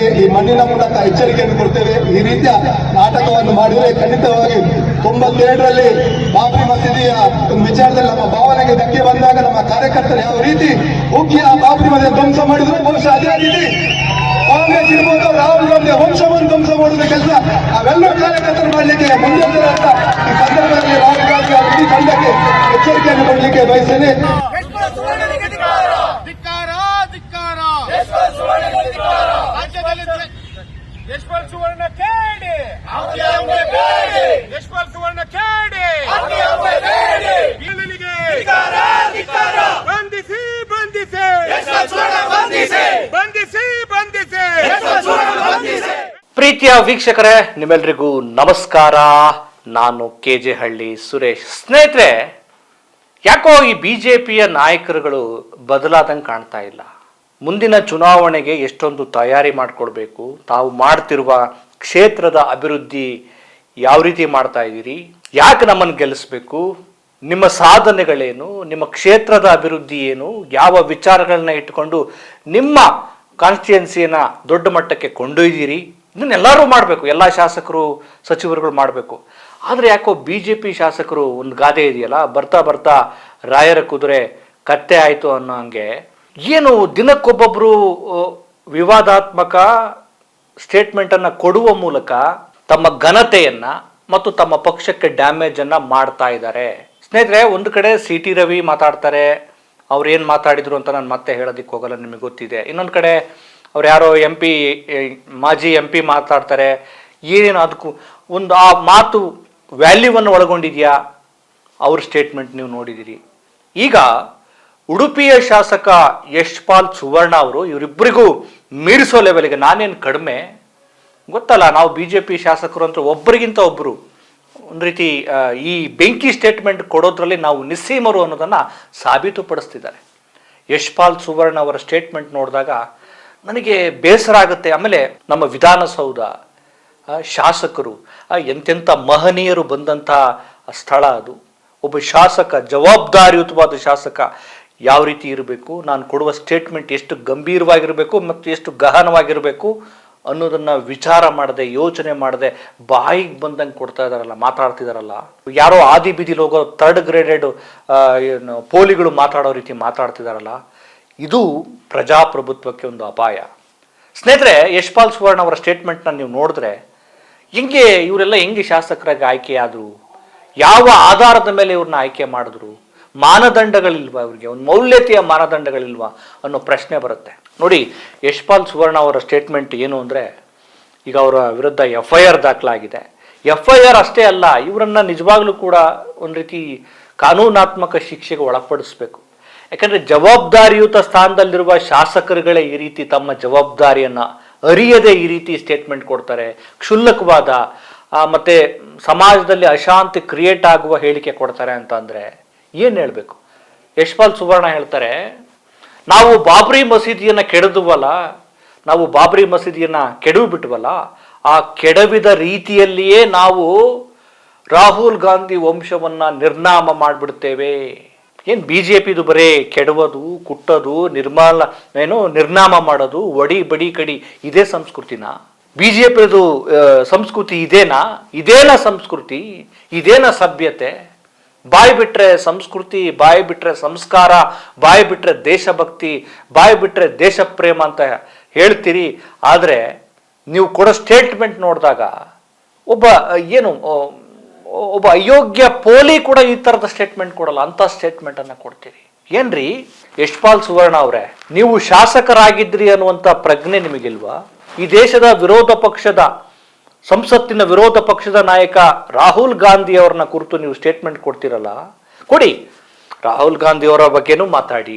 ಮಾಡಿ ಈ ಮಣ್ಣಿನ ಮೂಲಕ ಎಚ್ಚರಿಕೆಯನ್ನು ಕೊಡ್ತೇವೆ. ಈ ರೀತಿಯ ನಾಟಕವನ್ನು ಮಾಡಿದರೆ ಖಂಡಿತವಾಗಿ 92ರಲ್ಲಿ ಬಾಬ್ರಿ ಮಸೀದಿಯ ಒಂದು ವಿಚಾರದಲ್ಲಿ ನಮ್ಮ ಭಾವನೆಗೆ ಧಕ್ಕೆ ಬಂದಾಗ ನಮ್ಮ ಕಾರ್ಯಕರ್ತರು ಯಾವ ರೀತಿ ಉಗ್ಗಿ ಆ ಬಾಬ್ರಿ ಮಸೀದಿ ಧ್ವಂಸ ಮಾಡಿದ್ರು, ಬಹುಶಃ ಅದೇ ರೀತಿ ಕಾಂಗ್ರೆಸ್ ಇರ್ಬೋದು, ರಾಹುಲ್ ಗಾಂಧಿ ವಂಶವನ್ನು ಧ್ವಂಸ ಮಾಡುವ ಕೆಲಸ ಅವೆಲ್ಲ ಕಾರ್ಯಕರ್ತರು ಮಾಡಲಿಕ್ಕೆ ಮುಂದಿದ್ದಾರೆ ಅಂತ ಈ ಸಂದರ್ಭದಲ್ಲಿ ರಾಹುಲ್ ಗಾಂಧಿ ಅವರ ಇಡೀ ತಂಡಕ್ಕೆ ಎಚ್ಚರಿಕೆಯನ್ನು ಕೊಡಲಿಕ್ಕೆ ಬಯಸ್ತೇನೆ. ಯಶ್ಪಾಲ್ ಸುವರ್ಣ ಕೇಡಿ, ಯಶ್ಪಾಲ್ ಸುವರ್ಣ ಕೇಡಿ, ಬಂಧಿಸಿ ಬಂಧಿಸಿ ಬಂಧಿಸಿ ಬಂಧಿಸಿ. ಪ್ರೀತಿಯ ವೀಕ್ಷಕರೇ, ನಿಮ್ಮೆಲ್ರಿಗೂ ನಮಸ್ಕಾರ. ನಾನು ಕೆಜೆ ಹಳ್ಳಿ ಸುರೇಶ್. ಸ್ನೇಹಿತರೆ, ಯಾಕೋ ಈ ಬಿಜೆಪಿಯ ನಾಯಕರುಗಳು ಬದಲಾದಂಗೆ ಕಾಣ್ತಾ ಇಲ್ಲ. ಮುಂದಿನ ಚುನಾವಣೆಗೆ ಎಷ್ಟೊಂದು ತಯಾರಿ ಮಾಡಿಕೊಡ್ಬೇಕು, ತಾವು ಮಾಡ್ತಿರುವ ಕ್ಷೇತ್ರದ ಅಭಿವೃದ್ಧಿ ಯಾವ ರೀತಿ ಮಾಡ್ತಾ ಇದ್ದೀರಿ, ಯಾಕೆ ನಮ್ಮನ್ನು ಗೆಲ್ಲಿಸ್ಬೇಕು, ನಿಮ್ಮ ಸಾಧನೆಗಳೇನು, ನಿಮ್ಮ ಕ್ಷೇತ್ರದ ಅಭಿವೃದ್ಧಿ ಏನು, ಯಾವ ವಿಚಾರಗಳನ್ನ ಇಟ್ಟುಕೊಂಡು ನಿಮ್ಮ ಕಾನ್ಸ್ಟಿಟ್ಯೂನ್ಸಿಯನ್ನು ದೊಡ್ಡ ಮಟ್ಟಕ್ಕೆ ಕೊಂಡೊಯ್ದಿರಿ, ಇದನ್ನೆಲ್ಲರೂ ಮಾಡಬೇಕು. ಎಲ್ಲ ಶಾಸಕರು ಸಚಿವರುಗಳು ಮಾಡಬೇಕು. ಆದರೆ ಯಾಕೋ BJP ಶಾಸಕರು ಒಂದು ಗಾದೆ ಇದೆಯಲ್ಲ, ಬರ್ತಾ ಬರ್ತಾ ರಾಯರ ಕುದುರೆ ಕತ್ತೆ ಆಯಿತು ಅನ್ನೋ ಹಂಗೆ ಏನು ದಿನಕ್ಕೊಬ್ಬೊಬ್ಬರು ವಿವಾದಾತ್ಮಕ ಸ್ಟೇಟ್ಮೆಂಟನ್ನು ಕೊಡುವ ಮೂಲಕ ತಮ್ಮ ಘನತೆಯನ್ನು ಮತ್ತು ತಮ್ಮ ಪಕ್ಷಕ್ಕೆ ಡ್ಯಾಮೇಜನ್ನು ಮಾಡ್ತಾ ಇದ್ದಾರೆ. ಸ್ನೇಹಿತರೆ, ಒಂದು ಕಡೆ CT ರವಿ ಮಾತಾಡ್ತಾರೆ, ಅವ್ರು ಏನು ಮಾತಾಡಿದ್ರು ಅಂತ ನಾನು ಮತ್ತೆ ಹೇಳೋದಕ್ಕೆ ಹೋಗಲ್ಲ, ನಿಮಗೆ ಗೊತ್ತಿದೆ. ಇನ್ನೊಂದು ಕಡೆ ಅವ್ರು ಯಾರೋ ಮಾಜಿ MP ಮಾತಾಡ್ತಾರೆ. ಏನೇನು ಅದಕ್ಕೂ ಒಂದು ಆ ಮಾತು ವ್ಯಾಲ್ಯೂವನ್ನು ಒಳಗೊಂಡಿದೆಯಾ, ಅವ್ರ ಸ್ಟೇಟ್ಮೆಂಟ್ ನೀವು ನೋಡಿದ್ದೀರಿ. ಈಗ ಉಡುಪಿಯ ಶಾಸಕ ಯಶ್ಪಾಲ್ ಸುವರ್ಣ ಅವರು ಇವರಿಬ್ಬರಿಗೂ ಮೀರಿಸೋ ಲೆವೆಲ್ಗೆ ನಾನೇನು ಕಡಿಮೆ ಗೊತ್ತಲ್ಲ, ನಾವು BJP ಶಾಸಕರು ಅಂತ ಒಬ್ಬರಿಗಿಂತ ಒಬ್ಬರು ಒಂದು ರೀತಿ ಈ ಬೆಂಕಿ ಸ್ಟೇಟ್ಮೆಂಟ್ ಕೊಡೋದ್ರಲ್ಲಿ ನಾವು ನಿಸ್ಸೀಮರು ಅನ್ನೋದನ್ನು ಸಾಬೀತುಪಡಿಸ್ತಿದ್ದಾರೆ. ಯಶ್ಪಾಲ್ ಸುವರ್ಣ ಅವರ ಸ್ಟೇಟ್ಮೆಂಟ್ ನೋಡಿದಾಗ ನನಗೆ ಬೇಸರ ಆಗುತ್ತೆ. ಆಮೇಲೆ ನಮ್ಮ ವಿಧಾನಸೌಧ ಶಾಸಕರು ಎಂತೆಂಥ ಮಹನೀಯರು ಬಂದಂಥ ಸ್ಥಳ ಅದು. ಒಬ್ಬ ಶಾಸಕ, ಜವಾಬ್ದಾರಿಯುತವಾದ ಶಾಸಕ ಯಾವ ರೀತಿ ಇರಬೇಕು, ನಾನು ಕೊಡುವ ಸ್ಟೇಟ್ಮೆಂಟ್ ಎಷ್ಟು ಗಂಭೀರವಾಗಿರಬೇಕು ಮತ್ತು ಎಷ್ಟು ಗಹನವಾಗಿರಬೇಕು ಅನ್ನೋದನ್ನು ವಿಚಾರ ಮಾಡದೆ, ಯೋಚನೆ ಮಾಡದೆ ಬಾಯಿಗೆ ಬಂದಂಗೆ ಕೊಡ್ತಾ ಇದ್ದಾರಲ್ಲ, ಮಾತಾಡ್ತಿದಾರಲ್ಲ. ಯಾರೋ ಆದಿ ಬೀದಿಲಿ ಹೋಗೋ 3rd ಗ್ರೇಡೆಡ್ ಪೋಲಿಗಳು ಮಾತಾಡೋ ರೀತಿ ಮಾತಾಡ್ತಿದಾರಲ್ಲ. ಇದು ಪ್ರಜಾಪ್ರಭುತ್ವಕ್ಕೆ ಒಂದು ಅಪಾಯ. ಸ್ನೇಹಿತರೆ, ಯಶ್ಪಾಲ್ ಸುವರ್ಣ ಅವರ ಸ್ಟೇಟ್ಮೆಂಟ್ನ ನೀವು ನೋಡಿದ್ರೆ ಇವರೆಲ್ಲ ಹೆಂಗೆ ಶಾಸಕರಾಗಿ ಆಯ್ಕೆಯಾದರು, ಯಾವ ಆಧಾರದ ಮೇಲೆ ಇವ್ರನ್ನ ಆಯ್ಕೆ ಮಾಡಿದ್ರು, ಮಾನದಂಡಗಳಿಲ್ವಾ, ಅವ್ರಿಗೆ ಒಂದು ಮೌಲ್ಯತೆಯ ಮಾನದಂಡಗಳಿಲ್ವಾ ಅನ್ನೋ ಪ್ರಶ್ನೆ ಬರುತ್ತೆ. ನೋಡಿ, ಯಶ್ಪಾಲ್ ಸುವರ್ಣ ಅವರ ಸ್ಟೇಟ್ಮೆಂಟ್ ಏನು ಅಂದರೆ, ಈಗ ಅವರ ವಿರುದ್ಧ FIR ದಾಖಲಾಗಿದೆ. FIR ಅಷ್ಟೇ ಅಲ್ಲ, ಇವರನ್ನು ನಿಜವಾಗ್ಲೂ ಕೂಡ ಒಂದು ರೀತಿ ಕಾನೂನಾತ್ಮಕ ಶಿಕ್ಷೆಗೆ ಒಳಪಡಿಸ್ಬೇಕು. ಯಾಕಂದರೆ ಜವಾಬ್ದಾರಿಯುತ ಸ್ಥಾನದಲ್ಲಿರುವ ಶಾಸಕರುಗಳೇ ಈ ರೀತಿ ತಮ್ಮ ಜವಾಬ್ದಾರಿಯನ್ನು ಅರಿಯದೆ ಈ ರೀತಿ ಸ್ಟೇಟ್ಮೆಂಟ್ ಕೊಡ್ತಾರೆ, ಕ್ಷುಲ್ಲಕವಾದ ಮತ್ತು ಸಮಾಜದಲ್ಲಿ ಅಶಾಂತಿ ಕ್ರಿಯೇಟ್ ಆಗುವ ಹೇಳಿಕೆ ಕೊಡ್ತಾರೆ ಅಂತ ಅಂದರೆ ಏನು ಹೇಳಬೇಕು? ಯಶ್ಪಾಲ್ ಸುವರ್ಣ ಹೇಳ್ತಾರೆ, ನಾವು ಬಾಬ್ರಿ ಮಸೀದಿಯನ್ನು ಕೆಡದುವಲ್ಲ, ನಾವು ಬಾಬ್ರಿ ಮಸೀದಿಯನ್ನು ಕೆಡವು ಬಿಟ್ವಲ್ಲ, ಆ ಕೆಡವಿದ ರೀತಿಯಲ್ಲಿಯೇ ನಾವು ರಾಹುಲ್ ಗಾಂಧಿ ವಂಶವನ್ನು ನಿರ್ನಾಮ ಮಾಡಿಬಿಡ್ತೇವೆ. ಏನು BJPದು ಬರೇ ಕೆಡವೋದು, ಕುಟ್ಟೋದು, ನಿರ್ನಾಮ ಮಾಡೋದು, ಒಡಿ ಬಡಿ ಕಡಿ ಇದೇ ಸಂಸ್ಕೃತಿನ? BJPದು ಸಂಸ್ಕೃತಿ ಇದೇನಾ ಸಂಸ್ಕೃತಿ, ಇದೇನಾ ಸಭ್ಯತೆ? ಬಾಯಿ ಬಿಟ್ರೆ ಸಂಸ್ಕೃತಿ, ಬಾಯಿ ಬಿಟ್ರೆ ಸಂಸ್ಕಾರ, ಬಾಯಿ ಬಿಟ್ರೆ ದೇಶಭಕ್ತಿ, ಬಾಯಿ ಬಿಟ್ರೆ ದೇಶ ಪ್ರೇಮ ಅಂತ ಹೇಳ್ತೀರಿ. ಆದರೆ ನೀವು ಕೊಡೋ ಸ್ಟೇಟ್ಮೆಂಟ್ ನೋಡಿದಾಗ ಒಬ್ಬ ಅಯೋಗ್ಯ ಪೋಲಿ ಕೂಡ ಈ ಥರದ ಸ್ಟೇಟ್ಮೆಂಟ್ ಕೊಡಲ್ಲ, ಅಂಥ ಸ್ಟೇಟ್ಮೆಂಟನ್ನು ಕೊಡ್ತೀರಿ. ಏನ್ರಿ ಯಶ್ಪಾಲ್ ಸುವರ್ಣ ಅವರೇ, ನೀವು ಶಾಸಕರಾಗಿದ್ರಿ ಅನ್ನುವಂಥ ಪ್ರಜ್ಞೆ ನಿಮಗಿಲ್ವಾ? ಈ ದೇಶದ ಸಂಸತ್ತಿನ ವಿರೋಧ ಪಕ್ಷದ ನಾಯಕ ರಾಹುಲ್ ಗಾಂಧಿ ಅವ್ರನ್ನ ಕುರಿತು ನೀವು ಸ್ಟೇಟ್ಮೆಂಟ್ ಕೊಡ್ತಿರಲ್ಲ, ಕೊಡಿ. ರಾಹುಲ್ ಗಾಂಧಿ ಅವರ ಬಗ್ಗೆನೂ ಮಾತಾಡಿ.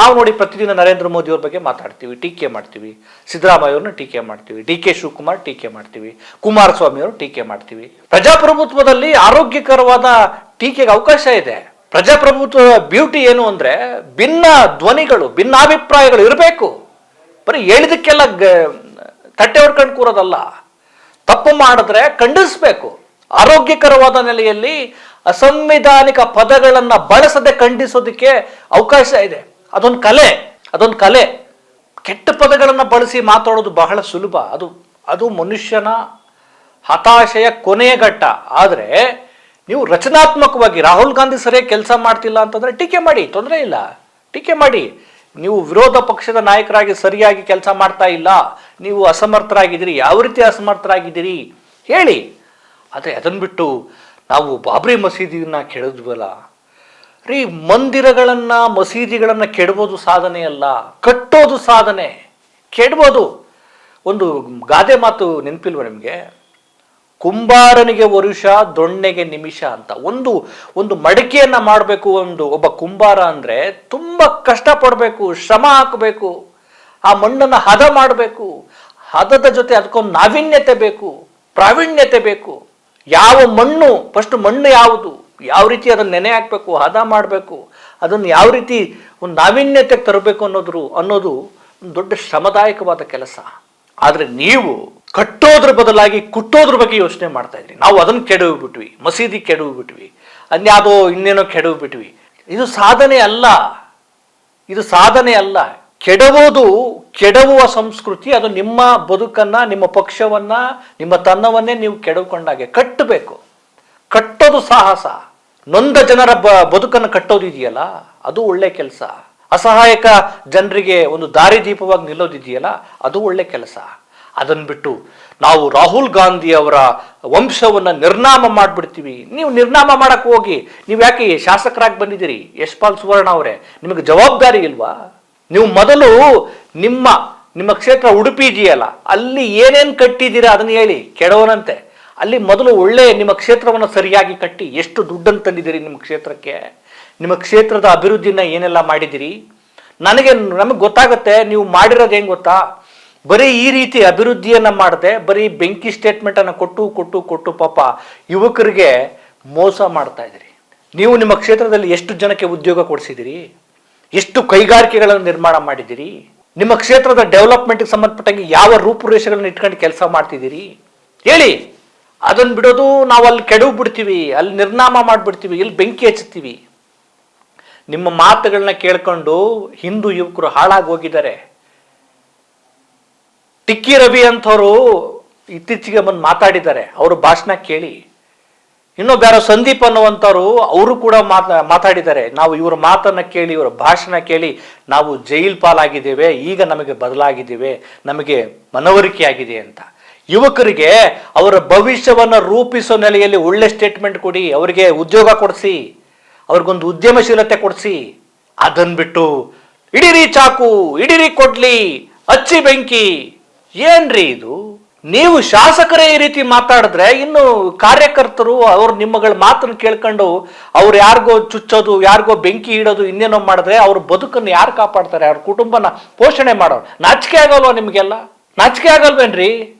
ನಾವು ನೋಡಿ ಪ್ರತಿದಿನ ನರೇಂದ್ರ ಮೋದಿ ಅವ್ರ ಬಗ್ಗೆ ಮಾತಾಡ್ತೀವಿ, ಟೀಕೆ ಮಾಡ್ತೀವಿ. ಸಿದ್ದರಾಮಯ್ಯ ಅವ್ರನ್ನ ಟೀಕೆ ಮಾಡ್ತೀವಿ, DK ಶಿವಕುಮಾರ್ ಟೀಕೆ ಮಾಡ್ತೀವಿ, ಕುಮಾರಸ್ವಾಮಿ ಅವರು ಟೀಕೆ ಮಾಡ್ತೀವಿ. ಪ್ರಜಾಪ್ರಭುತ್ವದಲ್ಲಿ ಆರೋಗ್ಯಕರವಾದ ಟೀಕೆಗೆ ಅವಕಾಶ ಇದೆ. ಪ್ರಜಾಪ್ರಭುತ್ವದ ಬ್ಯೂಟಿ ಏನು ಅಂದ್ರೆ ಭಿನ್ನ ಧ್ವನಿಗಳು, ಭಿನ್ನಾಭಿಪ್ರಾಯಗಳು ಇರಬೇಕು. ಬರೀ ಹೇಳಿದಕ್ಕೆಲ್ಲ ತಟ್ಟೆ ಹೊಡ್ಕೊಂಡು ಕೂರೋದಲ್ಲ. ತಪ್ಪು ಮಾಡಿದ್ರೆ ಖಂಡಿಸ್ಬೇಕು. ಆರೋಗ್ಯಕರವಾದ ನೆಲೆಯಲ್ಲಿ ಅಸಂವಿಧಾನಿಕ ಪದಗಳನ್ನು ಬಳಸದೆ ಖಂಡಿಸೋದಕ್ಕೆ ಅವಕಾಶ ಇದೆ. ಅದೊಂದು ಕಲೆ. ಕೆಟ್ಟ ಪದಗಳನ್ನು ಬಳಸಿ ಮಾತಾಡೋದು ಬಹಳ ಸುಲಭ. ಅದು ಮನುಷ್ಯನ ಹತಾಶೆಯ ಕೊನೆಯ ಘಟ್ಟ. ಆದರೆ ನೀವು ರಚನಾತ್ಮಕವಾಗಿ ರಾಹುಲ್ ಗಾಂಧಿ ಸರಿಯಾಗಿ ಕೆಲಸ ಮಾಡ್ತಿಲ್ಲ ಅಂತಂದ್ರೆ ಟೀಕೆ ಮಾಡಿ, ತೊಂದರೆ ಇಲ್ಲ, ಟೀಕೆ ಮಾಡಿ. ನೀವು ವಿರೋಧ ಪಕ್ಷದ ನಾಯಕರಾಗಿ ಸರಿಯಾಗಿ ಕೆಲಸ ಮಾಡ್ತಾ ಇಲ್ಲ, ನೀವು ಅಸಮರ್ಥರಾಗಿದ್ದೀರಿ, ಯಾವ ರೀತಿ ಅಸಮರ್ಥರಾಗಿದ್ದೀರಿ ಹೇಳಿ. ಆದರೆ ಅದನ್ನು ಬಿಟ್ಟು ನಾವು ಬಾಬ್ರಿ ಮಸೀದಿಯನ್ನ ಕೆಡದ್ವಲ್ಲ ರೀ, ಮಂದಿರಗಳನ್ನು ಮಸೀದಿಗಳನ್ನು ಕೆಡಬೋದು ಸಾಧನೆ ಅಲ್ಲ, ಕಟ್ಟೋದು ಸಾಧನೆ. ಕೆಡಬೋದು. ಒಂದು ಗಾದೆ ಮಾತು ನೆನಪಿಲ್ವ ನಿಮಗೆ? ಕುಂಬಾರನಿಗೆ ವರುಷ ದೊಣ್ಣೆಗೆ ನಿಮಿಷ ಅಂತ. ಒಂದು ಮಡಿಕೆಯನ್ನ ಮಾಡಬೇಕು, ಒಬ್ಬ ಕುಂಬಾರ ಅಂದ್ರೆ ತುಂಬಾ ಕಷ್ಟಪಡಬೇಕು, ಶ್ರಮ ಹಾಕಬೇಕು, ಆ ಮಣ್ಣನ್ನು ಹದ ಮಾಡಬೇಕು. ಹದದ ಜೊತೆ ಅದಕ್ಕೊಂದು ನಾವೀನ್ಯತೆ ಬೇಕು, ಪ್ರಾವೀಣ್ಯತೆ ಬೇಕು. ಯಾವ ಮಣ್ಣು, ಫಸ್ಟ್ ಮಣ್ಣು ಯಾವುದು, ಯಾವ ರೀತಿ ಅದನ್ನು ನೆನೆ ಹಾಕಬೇಕು, ಹದ ಮಾಡಬೇಕು, ಅದನ್ನು ಯಾವ ರೀತಿ ಒಂದು ನಾವೀನ್ಯತೆಗೆ ತರಬೇಕು ಅನ್ನೋದು ಒಂದು ದೊಡ್ಡ ಶ್ರಮದಾಯಕವಾದ ಕೆಲಸ. ಆದರೆ ನೀವು ಕಟ್ಟೋದ್ರ ಬದಲಾಗಿ ಕುಟ್ಟೋದ್ರ ಬಗ್ಗೆ ಯೋಚನೆ ಮಾಡ್ತಾ ಇದ್ರಿ. ನಾವು ಅದನ್ನು ಕೆಡವಿಬಿಟ್ವಿ, ಮಸೀದಿ ಕೆಡವಿಬಿಟ್ವಿ, ಅನ್ಯಾವುದೋ ಇನ್ನೇನೋ ಕೆಡವಿಬಿಟ್ವಿ. ಇದು ಸಾಧನೆ ಅಲ್ಲ, ಇದು ಸಾಧನೆ ಅಲ್ಲ. ಕೆಡವುವ ಸಂಸ್ಕೃತಿ ಅದು ನಿಮ್ಮ ಬದುಕನ್ನ, ನಿಮ್ಮ ಪಕ್ಷವನ್ನ, ನಿಮ್ಮ ತನ್ನವನ್ನೇ ನೀವು ಕೆಡವುಕೊಂಡಾಗೆ. ಕಟ್ಟಬೇಕು, ಕಟ್ಟೋದು ಸಾಹಸ. ನೊಂದ ಜನರ ಬದುಕನ್ನು ಕಟ್ಟೋದಿದೆಯಲ್ಲ, ಅದು ಒಳ್ಳೆ ಕೆಲಸ. ಅಸಹಾಯಕ ಜನರಿಗೆ ಒಂದು ದಾರಿದೀಪವಾಗಿ ನಿಲ್ಲೋದಿದೆಯಲ್ಲ, ಅದು ಒಳ್ಳೆ ಕೆಲಸ. ಅದನ್ನು ಬಿಟ್ಟು ನಾವು ರಾಹುಲ್ ಗಾಂಧಿ ಅವರ ವಂಶವನ್ನು ನಿರ್ನಾಮ ಮಾಡಿಬಿಡ್ತೀವಿ. ನೀವು ನಿರ್ನಾಮ ಮಾಡಕ್ಕೆ ಹೋಗಿ, ನೀವು ಯಾಕೆ ಶಾಸಕರಾಗಿ ಬಂದಿದ್ದೀರಿ? ಯಶ್ಪಾಲ್ ಸುವರ್ಣ ಅವರೇ, ನಿಮಗೆ ಜವಾಬ್ದಾರಿ ಇಲ್ವಾ? ನೀವು ಮೊದಲು ನಿಮ್ಮ ಕ್ಷೇತ್ರ ಉಡುಪಿ ಇದೆಯಲ್ಲ, ಅಲ್ಲಿ ಏನೇನು ಕಟ್ಟಿದ್ದೀರಾ ಅದನ್ನು ಹೇಳಿ. ಕೆಡವನಂತೆ ಅಲ್ಲಿ ಮೊದಲು ಒಳ್ಳೆ ನಿಮ್ಮ ಕ್ಷೇತ್ರವನ್ನು ಸರಿಯಾಗಿ ಕಟ್ಟಿ. ಎಷ್ಟು ದುಡ್ಡನ್ನು ತಂದಿದ್ದೀರಿ ನಿಮ್ಮ ಕ್ಷೇತ್ರಕ್ಕೆ? ನಿಮ್ಮ ಕ್ಷೇತ್ರದ ಅಭಿವೃದ್ಧಿನ ಏನೆಲ್ಲ ಮಾಡಿದ್ದೀರಿ? ನಮಗೆ ಗೊತ್ತಾಗುತ್ತೆ ನೀವು ಮಾಡಿರೋದು ಹೆಂಗೆ ಗೊತ್ತಾ? ಬರೀ ಈ ರೀತಿ ಅಭಿವೃದ್ಧಿಯನ್ನು ಮಾಡದೆ ಬರೀ ಬೆಂಕಿ ಸ್ಟೇಟ್ಮೆಂಟನ್ನು ಕೊಟ್ಟು ಪಾಪ ಯುವಕರಿಗೆ ಮೋಸ ಮಾಡ್ತಾ ಇದ್ದೀರಿ. ನೀವು ನಿಮ್ಮ ಕ್ಷೇತ್ರದಲ್ಲಿ ಎಷ್ಟು ಜನಕ್ಕೆ ಉದ್ಯೋಗ ಕೊಡಿಸಿದಿರಿ? ಎಷ್ಟು ಕೈಗಾರಿಕೆಗಳನ್ನು ನಿರ್ಮಾಣ ಮಾಡಿದ್ದೀರಿ? ನಿಮ್ಮ ಕ್ಷೇತ್ರದ ಡೆವಲಪ್ಮೆಂಟ್ಗೆ ಸಂಬಂಧಪಟ್ಟಂಗೆ ಯಾವ ರೂಪುರೇಷೆಗಳನ್ನು ಇಟ್ಕೊಂಡು ಕೆಲಸ ಮಾಡ್ತಿದ್ದೀರಿ ಹೇಳಿ. ಅದನ್ನು ಬಿಡೋದು, ನಾವು ಅಲ್ಲಿ ಕೆಡವು ಬಿಡ್ತೀವಿ, ಅಲ್ಲಿ ನಿರ್ನಾಮ ಮಾಡಿಬಿಡ್ತೀವಿ, ಇಲ್ಲಿ ಬೆಂಕಿ ಹಚ್ತೀವಿ. ನಿಮ್ಮ ಮಾತುಗಳನ್ನ ಕೇಳ್ಕೊಂಡು ಹಿಂದೂ ಯುವಕರು ಹಾಳಾಗಿ ಹೋಗಿದ್ದಾರೆ. ಟಿಕ್ಕಿ ರವಿ ಅಂಥವ್ರು ಇತ್ತೀಚೆಗೆ ಬಂದು ಮಾತಾಡಿದ್ದಾರೆ, ಅವರು ಭಾಷಣ ಕೇಳಿ. ಇನ್ನೊಬ್ಬ್ಯಾರೋ ಸಂದೀಪ್ ಅನ್ನುವಂಥವ್ರು ಅವರು ಕೂಡ ಮಾತಾಡಿದ್ದಾರೆ. ನಾವು ಇವರ ಮಾತನ್ನ ಕೇಳಿ, ಇವರ ಭಾಷಣ ಕೇಳಿ ನಾವು ಜೈಲ್ ಪಾಲಾಗಿದ್ದೇವೆ, ಈಗ ನಮಗೆ ಬದಲಾಗಿದ್ದೇವೆ, ನಮಗೆ ಮನವರಿಕೆ ಆಗಿದೆ ಅಂತ. ಯುವಕರಿಗೆ ಅವರ ಭವಿಷ್ಯವನ್ನು ರೂಪಿಸೋ ನೆಲೆಯಲ್ಲಿ ಒಳ್ಳೆ ಸ್ಟೇಟ್ಮೆಂಟ್ ಕೊಡಿ, ಅವರಿಗೆ ಉದ್ಯೋಗ ಕೊಡಿಸಿ, ಅವ್ರಿಗೊಂದು ಉದ್ಯಮಶೀಲತೆ ಕೊಡಿಸಿ. ಅದನ್ನು ಬಿಟ್ಟು ಹಿಡೀರಿ ಚಾಕು, ಹಿಡೀರಿ ಕೊಡ್ಲಿ, ಹಚ್ಚಿ ಬೆಂಕಿ, ಏನ್ರಿ ಇದು? ನೀವು ಶಾಸಕರೇ ಈ ರೀತಿ ಮಾತಾಡಿದ್ರೆ ಇನ್ನು ಕಾರ್ಯಕರ್ತರು ಅವ್ರು ನಿಮ್ಮಗಳ ಮಾತನ್ನು ಕೇಳ್ಕೊಂಡು ಅವ್ರು ಯಾರಿಗೋ ಚುಚ್ಚೋದು, ಯಾರಿಗೋ ಬೆಂಕಿ ಇಡೋದು, ಇನ್ನೇನೋ ಮಾಡಿದ್ರೆ ಅವ್ರ ಬದುಕನ್ನು ಯಾರು ಕಾಪಾಡ್ತಾರೆ? ಅವ್ರ ಕುಟುಂಬನ ಪೋಷಣೆ ಮಾಡೋರು. ನಾಚಿಕೆ ಆಗಲ್ವಾ ನಿಮಗೆಲ್ಲ? ನಾಚಿಕೆ ಆಗಲ್ವೇನ್ರಿ?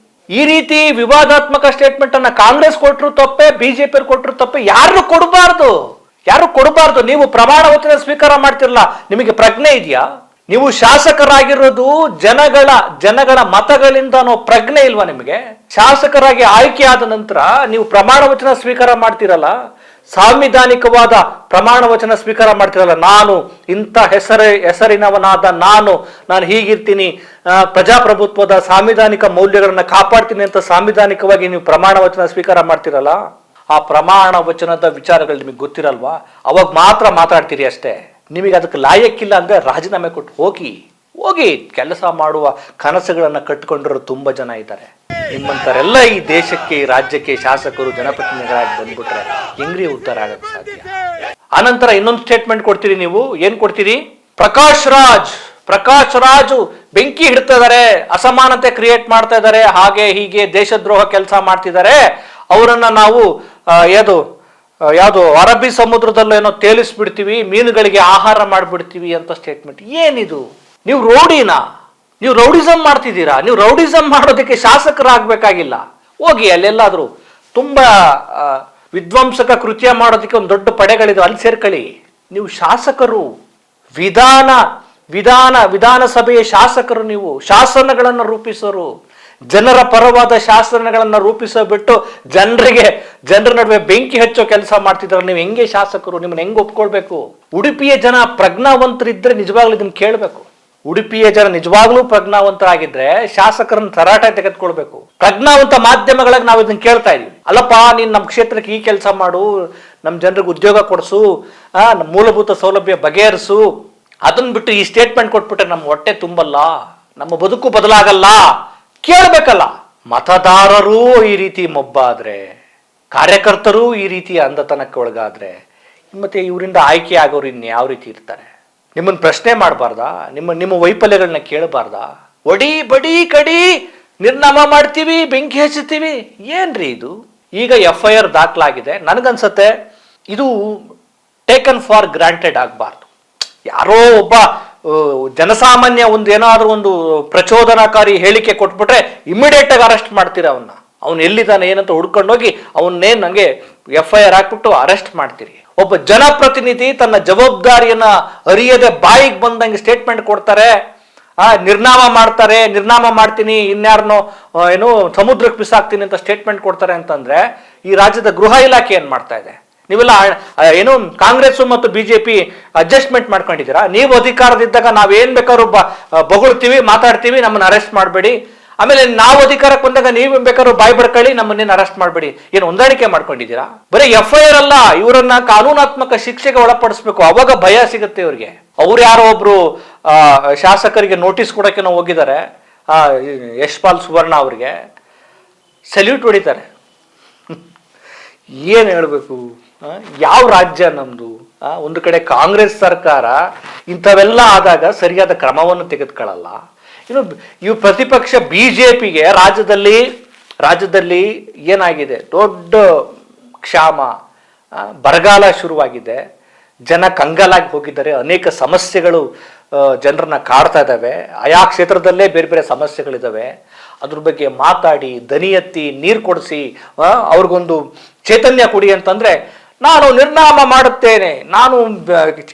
ಈ ರೀತಿ ವಿವಾದಾತ್ಮಕ ಸ್ಟೇಟ್ಮೆಂಟ್ ಅನ್ನ ಕಾಂಗ್ರೆಸ್ ಕೊಟ್ಟರು ತಪ್ಪೆ, ಬಿಜೆಪಿ ಕೊಟ್ಟರು ತಪ್ಪೆ, ಯಾರು ಕೊಡಬಾರ್ದು. ನೀವು ಪ್ರಮಾಣ ವಚನ ಸ್ವೀಕಾರ ಮಾಡ್ತಿರಲ್ಲ, ನಿಮಗೆ ಪ್ರಜ್ಞೆ ಇದೆಯಾ? ನೀವು ಶಾಸಕರಾಗಿರೋದು ಜನಗಳ ಮತಗಳಿಂದ ಅನ್ನೋ ಪ್ರಜ್ಞೆ ಇಲ್ವಾ ನಿಮಗೆ? ಶಾಸಕರಾಗಿ ಆಯ್ಕೆಯಾದ ನಂತರ ನೀವು ಪ್ರಮಾಣ ವಚನ ಸ್ವೀಕಾರ ಮಾಡ್ತಿರಲ್ಲ, ಸಾಂವಿಧಾನಿಕವಾದ ಪ್ರಮಾಣ ವಚನ ಸ್ವೀಕಾರ ಮಾಡ್ತಿರಲ್ಲ. ನಾನು ಇಂಥ ಹೆಸರಿನವನಾದ ನಾನು ಹೀಗಿರ್ತೀನಿ, ಪ್ರಜಾಪ್ರಭುತ್ವದ ಸಾಂವಿಧಾನಿಕ ಮೌಲ್ಯಗಳನ್ನ ಕಾಪಾಡ್ತೀನಿ ಅಂತ ಸಾಂವಿಧಾನಿಕವಾಗಿ ನೀವು ಪ್ರಮಾಣ ವಚನ ಸ್ವೀಕಾರ ಮಾಡ್ತಿರಲ್ಲ, ಆ ಪ್ರಮಾಣ ವಚನದ ವಿಚಾರಗಳು ನಿಮಗೆ ಗೊತ್ತಿರಲ್ವಾ? ಅವಾಗ ಮಾತ್ರ ಮಾತಾಡ್ತೀರಿ ಅಷ್ಟೇ. ನಿಮಗೆ ಅದಕ್ಕೆ ಲಾಯಕ್ಕಿಲ್ಲ ಅಂದ್ರೆ ರಾಜೀನಾಮೆ ಕೊಟ್ಟು ಹೋಗಿ ಕೆಲಸ ಮಾಡುವ ಕನಸುಗಳನ್ನು ಕಟ್ಟಿಕೊಂಡಿರೋ ತುಂಬಾ ಜನ ಇದ್ದಾರೆ. ನಿಮ್ಮಂತರೆಲ್ಲ ಈ ದೇಶಕ್ಕೆ, ಈ ರಾಜ್ಯಕ್ಕೆ ಶಾಸಕರು, ಜನಪ್ರತಿನಿಧಿಗಳಾಗಿ ಬಂದ್ಬಿಟ್ರೆ ಹೆಂಗ್ರಿ ಉದ್ಧಾರ ಆಗಕ್ಕೆ ಸಾಧ್ಯ? ಆನಂತರ ಇನ್ನೊಂದು ಸ್ಟೇಟ್ಮೆಂಟ್ ಕೊಡ್ತೀರಿ ನೀವು. ಏನ್ ಕೊಡ್ತೀರಿ? ಪ್ರಕಾಶ್ ರಾಜು ಬೆಂಕಿ ಹಿಡ್ತಿದ್ದಾರೆ, ಅಸಮಾನತೆ ಕ್ರಿಯೇಟ್ ಮಾಡ್ತಾ ಇದ್ದಾರೆ, ಹಾಗೆ ಹೀಗೆ ದೇಶದ್ರೋಹ ಕೆಲಸ ಮಾಡ್ತಿದ್ದಾರೆ, ಅವರನ್ನ ನಾವು ಯಾವುದು ಅರಬ್ಬಿ ಸಮುದ್ರದಲ್ಲೂ ಏನೋ ತೇಲಿಸ್ಬಿಡ್ತೀವಿ, ಮೀನುಗಳಿಗೆ ಆಹಾರ ಮಾಡಿಬಿಡ್ತೀವಿ ಅಂತ ಸ್ಟೇಟ್ಮೆಂಟ್. ಏನಿದು? ನೀವು ನೀವು ರೌಡಿಸಮ್ ಮಾಡ್ತಿದ್ದೀರಾ. ನೀವು ರೌಡಿಸಮ್ ಮಾಡೋದಕ್ಕೆ ಶಾಸಕರಾಗಬೇಕಾಗಿಲ್ಲ. ಹೋಗಿ ಅಲ್ಲೆಲ್ಲಾದ್ರೂ ತುಂಬಾ ವಿಧ್ವಂಸಕ ಕೃತ್ಯ ಮಾಡೋದಕ್ಕೆ ಒಂದು ದೊಡ್ಡ ಪಡೆಗಳಿದೆ, ಅಲ್ಲಿ ಸೇರ್ಕೊಳ್ಳಿ. ನೀವು ಶಾಸಕರು, ವಿಧಾನಸಭೆಯ ಶಾಸಕರು, ನೀವು ಶಾಸನಗಳನ್ನು ರೂಪಿಸೋರು, ಜನರ ಪರವಾದ ಶಾಸನಗಳನ್ನು ರೂಪಿಸೋ ಬಿಟ್ಟು ಜನರ ನಡುವೆ ಬೆಂಕಿ ಹಚ್ಚೋ ಕೆಲಸ ಮಾಡ್ತಿದ್ರೆ ನೀವು ಹೆಂಗೆ ಶಾಸಕರು? ನಿಮ್ಮನ್ನ ಹೆಂಗೆ ಒಪ್ಕೊಳ್ಬೇಕು? ಉಡುಪಿಯ ಜನ ಪ್ರಜ್ಞಾವಂತರಿದ್ರೆ ನಿಜವಾಗ್ಲೂ ಇದನ್ನ ಕೇಳಬೇಕು. ಉಡುಪಿಯ ಜನ ನಿಜವಾಗ್ಲೂ ಪ್ರಜ್ಞಾವಂತರಾಗಿದ್ರೆ ಶಾಸಕರನ್ನ ತರಾಟೆ ತೆಗೆದುಕೊಳ್ಬೇಕು. ಪ್ರಜ್ಞಾವಂತ ಮಾಧ್ಯಮಗಳಿಗೆ ನಾವು ಇದನ್ನ ಕೇಳ್ತಾ ಇದೀವಿ. ಅಲ್ಲಪ್ಪ, ನೀನ್ ನಮ್ಮ ಕ್ಷೇತ್ರಕ್ಕೆ ಈ ಕೆಲಸ ಮಾಡು, ನಮ್ಮ ಜನರಿಗೆ ಉದ್ಯೋಗ ಕೊಡಿಸು, ನಮ್ಮ ಮೂಲಭೂತ ಸೌಲಭ್ಯ ಬಗೆಹರಿಸು, ಅದನ್ನ ಬಿಟ್ಟು ಈ ಸ್ಟೇಟ್ಮೆಂಟ್ ಕೊಟ್ಬಿಟ್ರೆ ನಮ್ಮ ಹೊಟ್ಟೆ ತುಂಬಲ್ಲ, ನಮ್ಮ ಬದುಕು ಬದಲಾಗಲ್ಲ. ಕೇಳಬೇಕಲ್ಲ. ಮತದಾರರು ಈ ರೀತಿ ಮೊಬ್ಬಾದ್ರೆ, ಕಾರ್ಯಕರ್ತರು ಈ ರೀತಿ ಅಂಧತನಕ್ಕೆ ಒಳಗಾದ್ರೆ, ಮತ್ತೆ ಇವರಿಂದ ಆಯ್ಕೆ ಆಗೋರು ಇನ್ನು ಯಾವ ರೀತಿ ಇರ್ತಾರೆ? ನಿಮ್ಮನ್ನು ಪ್ರಶ್ನೆ ಮಾಡಬಾರ್ದಾ? ನಿಮ್ಮ ವೈಫಲ್ಯಗಳನ್ನ ಕೇಳಬಾರ್ದಾ? ಒಡಿ ಬಡಿ ಕಡಿ ನಿರ್ನಾಮ ಮಾಡ್ತೀವಿ, ಬೆಂಕಿ ಹಚ್ಚುತ್ತೀವಿ, ಏನ್ರಿ ಇದು? ಈಗ FIR ದಾಖಲಾಗಿದೆ. ನನಗನ್ಸತ್ತೆ ಇದು ಟೇಕನ್ ಫಾರ್ ಗ್ರಾಂಟೆಡ್ ಆಗಬಾರ್ದು. ಯಾರೋ ಒಬ್ಬ ಜನಸಾಮಾನ್ಯ ಏನಾದ್ರೂ ಒಂದು ಪ್ರಚೋದನಾಕಾರಿ ಹೇಳಿಕೆ ಕೊಟ್ಬಿಟ್ರೆ ಇಮಿಡಿಯೇಟ್ ಆಗಿ ಅರೆಸ್ಟ್ ಮಾಡ್ತೀರಾ ಅವನ್ನ. ಅವ್ನು ಎಲ್ಲಿದ್ದಾನೆ ಏನಂತ ಹುಡ್ಕೊಂಡೋಗಿ ಅವನ್ನೇನು ನಂಗೆ FIR ಹಾಕ್ಬಿಟ್ಟು ಅರೆಸ್ಟ್ ಮಾಡ್ತೀರಿ. ಒಬ್ಬ ಜನಪ್ರತಿನಿಧಿ ತನ್ನ ಜವಾಬ್ದಾರಿಯನ್ನ ಅರಿಯದೆ ಬಾಯಿಗೆ ಬಂದಂಗೆ ಸ್ಟೇಟ್ಮೆಂಟ್ ಕೊಡ್ತಾರೆ, ನಿರ್ನಾಮ ಮಾಡ್ತಾರೆ, ನಿರ್ನಾಮ ಮಾಡ್ತೀನಿ, ಇನ್ಯಾರನೋ ಏನು ಸಮುದ್ರಕ್ಕೆ ಬಿಸಾಕ್ತೀನಿ ಅಂತ ಸ್ಟೇಟ್ಮೆಂಟ್ ಕೊಡ್ತಾರೆ ಅಂತಂದ್ರೆ ಈ ರಾಜ್ಯದ ಗೃಹ ಇಲಾಖೆ ಏನ್ ಮಾಡ್ತಾ ಇದೆ? ನೀವೆಲ್ಲ ಏನು ಕಾಂಗ್ರೆಸ್ ಮತ್ತು BJP ಅಡ್ಜಸ್ಟ್ಮೆಂಟ್ ಮಾಡ್ಕೊಂಡಿದ್ದೀರಾ? ನೀವು ಅಧಿಕಾರದಿದ್ದಾಗ ನಾವೇನ್ ಬೇಕಾದ್ರೂ ಬೊಗಳ್ತೀವಿ, ಮಾತಾಡ್ತೀವಿ, ನಮ್ಮನ್ನ ಅರೆಸ್ಟ್ ಮಾಡಬೇಡಿ. ಆಮೇಲೆ ನಾವು ಅಧಿಕಾರಕ್ಕೆ ಬಂದಾಗ ನೀವು ಬೇಕಾದ್ರೂ ಬಾಯ್ ಬಡ್ಕೊಳ್ಳಿ, ನಮ್ಮನ್ನೇನು ಅರೆಸ್ಟ್ ಮಾಡಬೇಡಿ. ಏನು ಹೊಂದಾಣಿಕೆ ಮಾಡ್ಕೊಂಡಿದ್ದೀರಾ? ಬರೀ FIR ಅಲ್ಲ, ಇವರನ್ನ ಕಾನೂನಾತ್ಮಕ ಶಿಕ್ಷೆಗೆ ಒಳಪಡಿಸ್ಬೇಕು. ಅವಾಗ ಭಯ ಸಿಗುತ್ತೆ ಇವ್ರಿಗೆ. ಅವ್ರು ಯಾರೋ ಒಬ್ರು ಶಾಸಕರಿಗೆ ನೋಟಿಸ್ ಕೊಡಕ್ಕೆ ನಾವು ಹೋಗಿದ್ದಾರೆ, ಯಶ್ಪಾಲ್ ಸುವರ್ಣ ಅವ್ರಿಗೆ ಸಲ್ಯೂಟ್ ಹೊಡಿತಾರೆ. ಏನು ಹೇಳಬೇಕು? ಯಾವ ರಾಜ್ಯ ನಮ್ದು? ಒಂದು ಕಡೆ ಕಾಂಗ್ರೆಸ್ ಸರ್ಕಾರ ಇಂಥವೆಲ್ಲ ಆದಾಗ ಸರಿಯಾದ ಕ್ರಮವನ್ನು ತೆಗೆದುಕೊಳ್ಳಲ್ಲ. ಇವು ಪ್ರತಿಪಕ್ಷ BJPಗೆ ರಾಜ್ಯದಲ್ಲಿ ಏನಾಗಿದೆ? ದೊಡ್ಡ ಕ್ಷಾಮ, ಬರಗಾಲ ಶುರುವಾಗಿದೆ, ಜನ ಕಂಗಾಲಾಗಿ ಹೋಗಿದ್ದಾರೆ, ಅನೇಕ ಸಮಸ್ಯೆಗಳು ಜನರನ್ನ ಕಾಡ್ತಾ ಇದ್ದಾವೆ, ಆಯಾ ಕ್ಷೇತ್ರದಲ್ಲೇ ಬೇರೆ ಬೇರೆ ಸಮಸ್ಯೆಗಳಿದ್ದಾವೆ. ಅದ್ರ ಬಗ್ಗೆ ಮಾತಾಡಿ, ದನಿ ಎತ್ತಿ, ನೀರು ಕೊಡಿಸಿ, ಅವ್ರಿಗೊಂದು ಚೈತನ್ಯ ಕೊಡಿ ಅಂತಂದ್ರೆ ನಾನು ನಿರ್ನಾಮ ಮಾಡುತ್ತೇನೆ, ನಾನು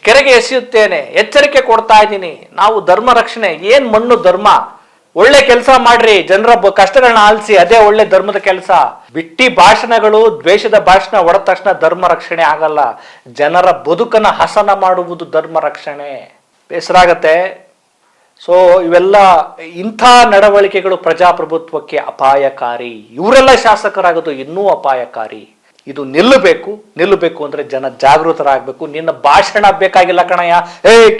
ಕೆರೆಗೆ ಎಸೆಯುತ್ತೇನೆ, ಎಚ್ಚರಿಕೆ ಕೊಡ್ತಾ ಇದ್ದೀನಿ, ನಾವು ಧರ್ಮ ರಕ್ಷಣೆ. ಏನ್ ಮಣ್ಣು ಧರ್ಮ? ಒಳ್ಳೆ ಕೆಲಸ ಮಾಡ್ರಿ, ಜನರ ಕಷ್ಟಗಳನ್ನ ಆಲಿಸಿ, ಅದೇ ಒಳ್ಳೆ ಧರ್ಮದ ಕೆಲಸ. ಬಿಟ್ಟಿ ಭಾಷಣಗಳು, ದ್ವೇಷದ ಭಾಷಣ ಹೊಡೆದ ತಕ್ಷಣ ಧರ್ಮ ರಕ್ಷಣೆ ಆಗಲ್ಲ. ಜನರ ಬದುಕನ್ನ ಹಸನ ಮಾಡುವುದು ಧರ್ಮ ರಕ್ಷಣೆ. ಬೇಸರ ಆಗತ್ತೆ. ಸೊ ಇವೆಲ್ಲ ಇಂಥ ನಡವಳಿಕೆಗಳು ಪ್ರಜಾಪ್ರಭುತ್ವಕ್ಕೆ ಅಪಾಯಕಾರಿ. ಇವರೆಲ್ಲ ಶಾಸಕರಾಗೋದು ಇನ್ನೂ ಅಪಾಯಕಾರಿ. ಇದು ನಿಲ್ಲಬೇಕು ಅಂದ್ರೆ ಜನ ಜಾಗೃತರಾಗಬೇಕು. ನಿನ್ನ ಭಾಷಣ ಬೇಕಾಗಿಲ್ಲ ಕಣಯ್ಯ,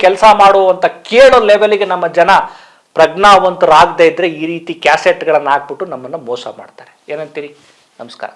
ಕೆಲಸ ಮಾಡು ಅಂತ ಕೇಳೋ ಲೆವೆಲ್ಗೆ ನಮ್ಮ ಜನ ಪ್ರಜ್ಞಾವಂತರಾಗದೇ ಇದ್ರೆ ಈ ರೀತಿ ಕ್ಯಾಸೆಟ್ಗಳನ್ನ ಹಾಕ್ಬಿಟ್ಟು ನಮ್ಮನ್ನ ಮೋಸ ಮಾಡ್ತಾರೆ. ಏನಂತೀರಿ? ನಮಸ್ಕಾರ.